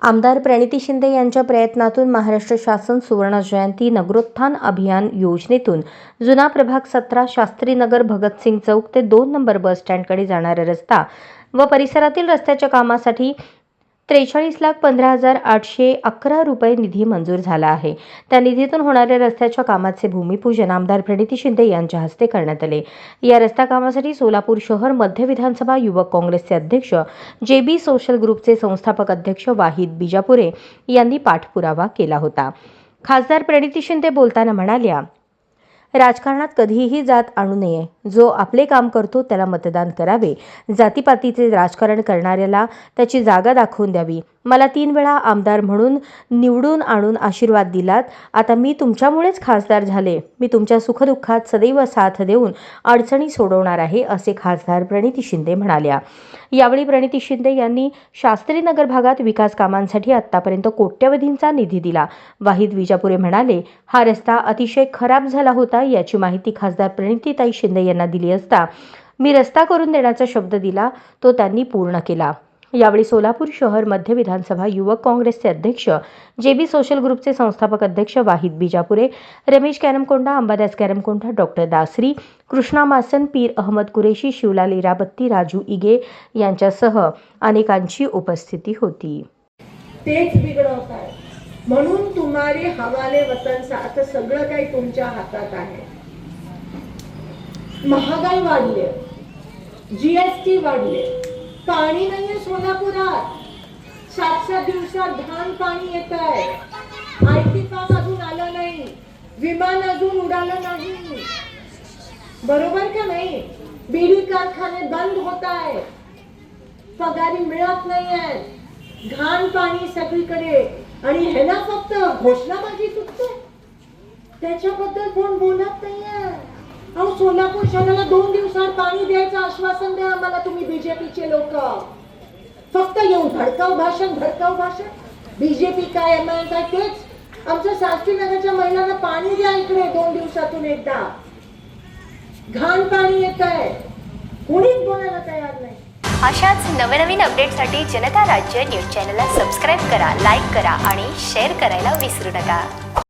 आमदार प्रणिती शिंदे यांच्या प्रयत्नातून महाराष्ट्र शासन सुवर्ण जयंती नगरोत्थान अभियान योजनेतून जुना प्रभाग 17 शास्त्रीनगर भगतसिंग चौक ते 2 नंबर बस स्टँडकडे जाणारा रस्ता व परिसरातील रस्त्याच्या कामासाठी 43,15,811 रुपये निधी मंजूर झाला आहे। त्या निधीतून होणाऱ्या रस्त्याच्या कामाचे भूमिपूजन आमदार प्रणिती शिंदे यांच्या हस्ते करण्यात आले। या रस्ता कामासाठी सोलापूर शहर मध्य विधानसभा युवक काँग्रेसचे अध्यक्ष JB सोशल ग्रुपचे संस्थापक अध्यक्ष वाहिद बिजापुरे यांनी पाठपुरावा केला होता। खासदार प्रणिती शिंदे बोलताना म्हणाल्या, राजकारणात कधीही जात आणू नये। जो आपले काम करतो त्याला मतदान करावे। जातीपातीचे राजकारण करणाऱ्याला त्याची जागा दाखवून द्यावी। मला 3 वेळा आमदार म्हणून निवडून आणून आशीर्वाद दिलात। आता मी तुमच्यामुळेच खासदार झाले। मी तुमच्या सुखदुःखात सदैव साथ देऊन अडचणी सोडवणार आहे, असे खासदार प्रणिती शिंदे म्हणाल्या। यावेळी प्रणिती शिंदे यांनी शास्त्रीनगर भागात विकास कामांसाठी आतापर्यंत कोट्यवधींचा निधी दिला। वाहिद बिजापुरे म्हणाले, हा रस्ता अतिशय खराब झाला होता। याची माहिती खासदार प्रणितीताई शिंदे यांना दिली असता मी रस्ता करून देण्याचा शब्द दिला तो त्यांनी पूर्ण केला। यावेळी सोलापूर शहर मध्य विधानसभा युवक काँग्रेसचे अध्यक्ष JB सोशल ग्रुपचे संस्थापक अध्यक्ष वाहिद बिजापुरे, रमेश कॅरमकोंडा, अंबादास कॅरमकोंडा, डॉक्टर दासरी, कृष्णा मासन, पीर अहमद कुरेशी, शिवलाल इराबत्ती, राजू इगे यांच्यासह अनेकांची उपस्थिती होती। तेच बिघडवत आहे म्हणून तुम्हारे हवाले वतनचा आता सगळं काही तुमच्या हातात आहे। महागाई वाढली, GST वाढले, पाणी नाहीये सोलापुरात। 7-7 दिवसात धान पाणी येत आहे। IT पार्क अजून आलं नाही, विमान अजून उडालं नाही, बरोबर का नाही? बीडी कारखाने बंद होत आहे, पगारी मिळत नाहीये, घाण पाणी सगळीकडे, आणि ह्याला फक्त घोषणाबाजी सुटते, त्याच्याबद्दल कोण बोलत नाहीये। अहो, सोलापूर शहराला 2 दिवसात पाणी द्यायचं आश्वासन द्या आम्हाला तुम्ही बीजेपीचे लोक। फक्त येऊन भडकाऊ भाषण बीजेपी काय MIM काय तेच। आमच्या शास्त्रीनगरच्या महिलांना पाणी द्या इकडे 2 दिवसातून एकदा। घाण पाणी येत आहे, कोणीच बोलायला तयार नाही। अशाच नवनवीन अपडेटसाठी जनता राज्य न्यूज चॅनलला सबस्क्राईब करा, लाईक करा आणि शेअर करायला विसरू नका।